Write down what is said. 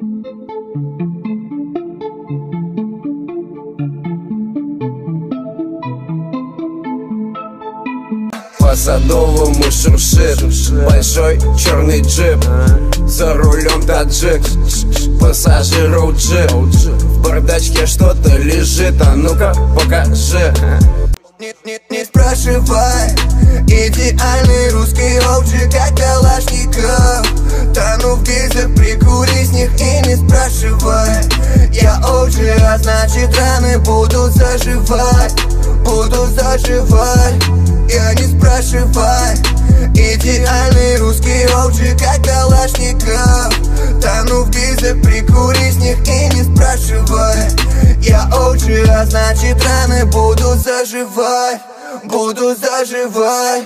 По Садовому шуршит большой черный джип, за рулем таджик, пассажиру джип. В бардачке что-то лежит, а ну-ка покажи. Не спрашивай, идеальный русский OG, как Калашников. Тону в гильзах, прикури с них и не спрашивай. Я OG, а значит раны будут заживать, будут заживать. Я не спрашивай, идеальный русский OG, как Калашников. Тону в гильзах, прикури с них и не спрашивай. Я OG, а значит раны будут заживать, будут заживать.